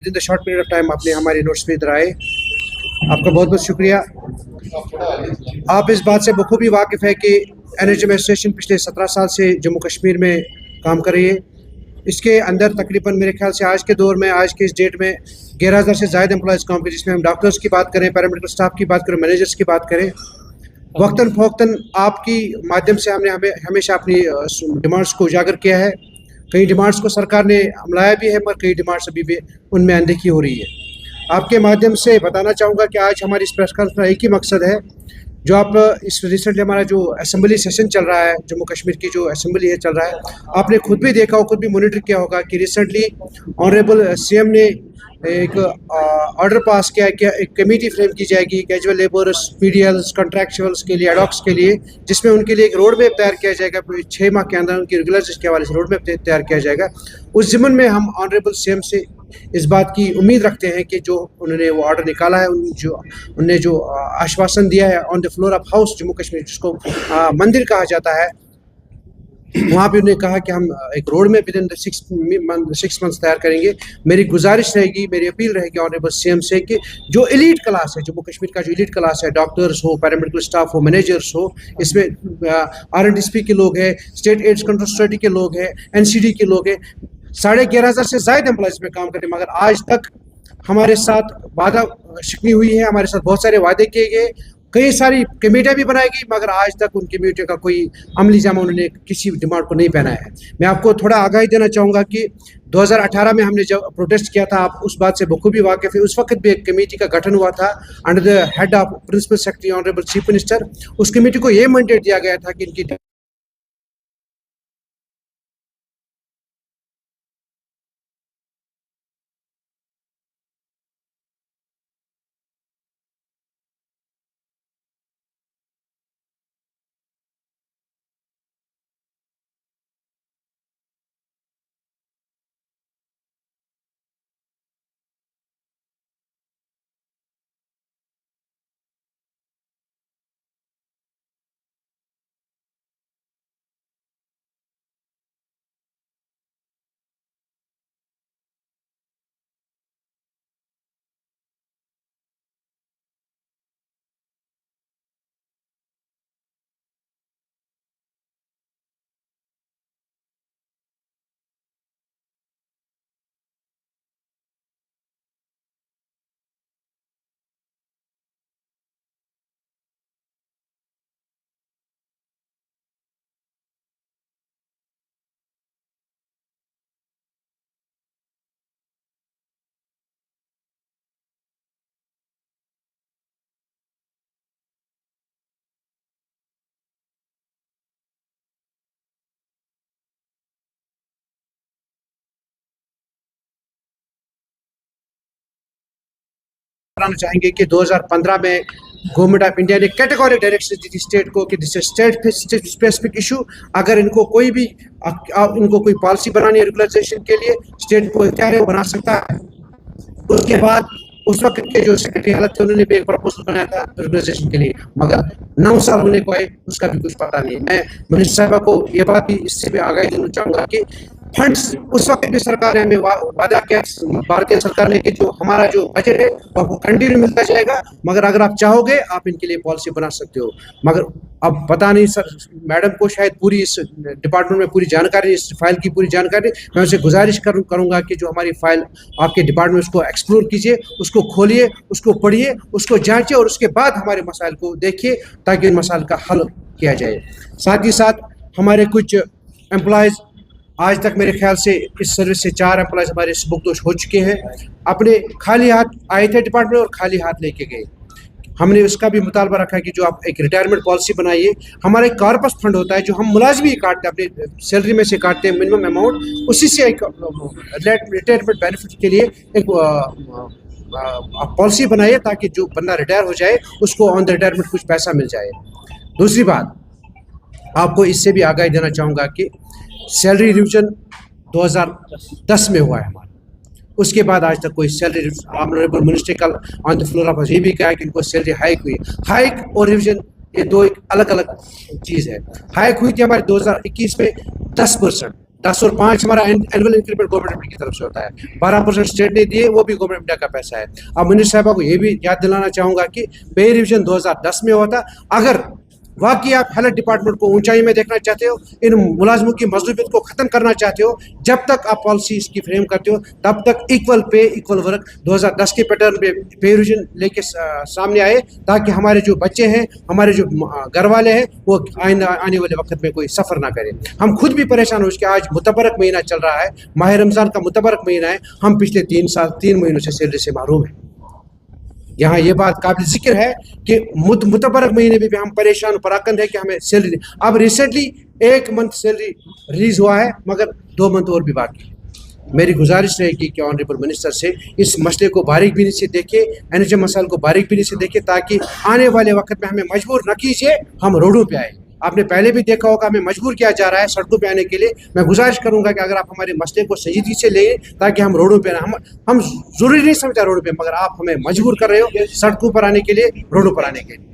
In the short period of time आपने हमारी notes पे इधर आए, आपका बहुत बहुत शुक्रिया। आप इस बात से बखूबी वाकिफ़ है कि एनर्जी एडमिनिस्ट्रेशन पिछले 17 साल से जम्मू कश्मीर में काम कर रही है। इसके अंदर तकरीबन मेरे ख्याल से आज के दौर में, आज के इस डेट में 11,000 से ज़्यादा एम्प्लॉयज़ काम करें, जिसमें हम डॉक्टर्स की बात करें, पैरामेडिकल स्टाफ की बात करें, मैनेजर्स की बात करें। वक्तन फ़ौक्तन आपकी माध्यम से हमने हमेशा अपनी डिमांड्स को उजागर किया है। कई डिमांड्स को सरकार ने हमलाया भी है, पर कई डिमांड्स अभी भी उनमें अनदेखी हो रही है। आपके माध्यम से बताना चाहूँगा कि आज हमारी इस प्रेस कॉन्फ्रेंस का एक ही मकसद है, जो आप इस रिसेंटली हमारा जो असेंबली सेशन चल रहा है, जम्मू कश्मीर की जो असेंबली है चल रहा है, आपने खुद भी देखा हो, खुद भी मॉनिटर किया होगा कि रिसेंटली ऑनरेबल सीएम ने एक ऑर्डर पास किया है कि एक कमेटी फ्रेम की जाएगी कैजुअल लेबर्स, पीडीएल्स, कॉन्ट्रैक्चुअल्स के लिए, एडॉक्स के लिए, जिसमें उनके लिए एक रोड मैप तैयार किया जाएगा। 6 माह के अंदर उनकी रेगुलर्स के हवाले से रोड मैप तैयार किया जाएगा। उस ज़िम्मन में हम ऑनरेबल सीएम से इस बात की उम्मीद रखते हैं कि जो उन्होंने वो ऑर्डर निकाला है, उन्होंने जो आश्वासन दिया है on the floor of house Jammu Kashmir, जिसको मंदिर कहा जाता है, वहाँ पे उन्होंने कहा कि हम एक रोड में विद इन 6 मंथ्स तैयार करेंगे। मेरी गुजारिश रहेगी, मेरी अपील रहेगी ऑनरेबल सीएम से कि जो एलीट क्लास है, जम्मू कश्मीर का जो एलीट क्लास है, डॉक्टर्स हो, पैरामेडिकल स्टाफ हो, मैनेजर्स हो, इसमें RNDSP के लोग हैं, स्टेट एड्स कंट्रोल सोसाइटी के लोग हैं, NCD के लोग हैं, 11,500 से ज़्यादा एम्प्लॉयज़ में काम करें, मगर आज तक हमारे साथ वादा शिकनी हुई है, हमारे साथ बहुत सारे वादे किए गए, कई सारी कमेटियाँ भी बनाई गई, मगर आज तक उन कमेटियों का कोई अमली जामा उन्होंने किसी डिमांड को नहीं पहनाया है। मैं आपको थोड़ा आगाही देना चाहूँगा कि 2018 में हमने जब प्रोटेस्ट किया था, आप उस बात से बखूबी वाकिफ़ है, उस वक्त भी एक कमेटी का गठन हुआ था under the head of principal secretary honourable chief minister. उस कमेटी को ये मैंडेट दिया गया था कि इनकी बताना चाहेंगे कि 2015 में गवर्नमेंट ऑफ इंडिया ने कैटेगोरिक डायरेक्शन दी थी स्टेट को कि दिस स्टेट स्पेसिफिक इशू, अगर इनको कोई भी इनको कोई पॉलिसी बनानी है रेगुलराइजेशन के लिए, स्टेट को इख्तियार है वो बना सकता है। उसके बाद उस वक्त के जो सेक्रेटरी हालत थे, उन्होंने भी एक प्रपोजल बनाया था रेगुलराइजेशन के लिए, मगर 9 साल होने को आए, उसका भी कुछ पता नहीं। मैं मिनिस्टर साहबा को ये बात भी इससे भी आगाही देना चाहूँगा कि फंड्स उस वक्त भी सरकार ने हमें वादा किया, भारतीय सरकार ने, कि जो हमारा जो बजट है वो कंटिन्यू मिलता जाएगा, मगर अगर आप चाहोगे आप इनके लिए पॉलिसी बना सकते हो। मगर अब पता नहीं सर, मैडम को शायद पूरी इस डिपार्टमेंट में पूरी जानकारी, इस फाइल की पूरी जानकारी, मैं उनसे गुजारिश करूँगा कि जो हमारी फाइल आपके डिपार्टमेंट में, उसको एक्सप्लोर कीजिए, उसको खोलिए, उसको पढ़िए, उसको जांचिए और उसके बाद हमारे मसाइल को देखिए, ताकि इन मसाइल का हल किया जाए। साथ ही साथ हमारे कुछ एम्प्लॉयज़ आज तक मेरे ख्याल से इस सर्विस से 4 एम्प्लॉयज़ हमारे सबकदोश हो चुके हैं, अपने खाली हाथ आए थे डिपार्टमेंट और खाली हाथ लेके गए। हमने उसका भी मुतालबा रखा है कि जो आप एक रिटायरमेंट पॉलिसी बनाइए। हमारा एक कॉर्पस फंड होता है जो हम मुलाजमी काटते हैं, अपने सैलरी में से काटते हैं मिनिमम अमाउंट, उसी से एक रिटायरमेंट बेनिफिट के लिए एक आप पॉलिसी बनाइए, ताकि जो बंदा रिटायर हो जाए उसको ऑन द रिटायरमेंट कुछ पैसा मिल जाए। दूसरी बात, आपको इससे भी आगाही देना चाहूँगा कि सैलरी रिविजन 2010 में हुआ है हमारा, उसके बाद आज तक कोई सैलरी, ऑनरेबल मिनिस्टर कल ऑन द फ्लोर ऑफ ये भी कहा कि इनको सैलरी हाइक हुई। हाइक और रिविजन ये दो एक अलग अलग चीज़ है। हाइक हुई थी हमारे 2021 में 10%, 10 और 5 हमारा एनुअल इंक्रीमेंट गवर्नमेंट की तरफ से होता है, 12% स्टेट ने दिए, वो भी गवर्नमेंट इंडिया का पैसा है। अब मिनिस्टर साहबा को ये भी याद दिलाना चाहूँगा कि पे रिविजन 2010 में होता। अगर वाकई आप हेल्थ डिपार्टमेंट को ऊंचाई में देखना चाहते हो, इन मुलाजमों की मजदूरियत को ख़त्म करना चाहते हो, जब तक आप पॉलिसी इसकी फ्रेम करते हो तब तक इक्वल पे इक्वल वर्क 2010 के पैटर्न पे पे रिविजन लेके सामने आए, ताकि हमारे जो बच्चे हैं, हमारे जो घर वाले हैं, वो आने वाले वक्त में कोई सफ़र ना करें। हम खुद भी परेशान हो उसके। आज मुतबरक महीना चल रहा है, माह रमज़ान का मुतबरक महीना है, हम पिछले 3 महीनों से सैलरी से महरूम हैं। यहाँ ये बात काबिल जिक्र है कि मुतबरक महीने में भी हम परेशान पराकंद है कि हमें सैलरी। अब रिसेंटली 1 मंथ सैलरी रिलीज हुआ है, मगर 2 मंथ और भी बाकी है। मेरी गुजारिश रहेगी कि ऑनरेबल मिनिस्टर से इस मसले को बारीक बीनी से देखे, एनएचएम मसाइल को बारीक बीनी से देखे, ताकि आने वाले वक्त में हमें मजबूर न कीजिए हम रोडों पे आए। आपने पहले भी देखा होगा हमें मजबूर किया जा रहा है सड़कों पे आने के लिए। मैं गुजारिश करूंगा कि अगर आप हमारे मसले को संजीदगी से लें, ताकि हम रोडों पे हम जरूरी नहीं समझता रोडों पे, मगर आप हमें मजबूर कर रहे हो सड़कों पर आने के लिए, रोडों पर आने के लिए।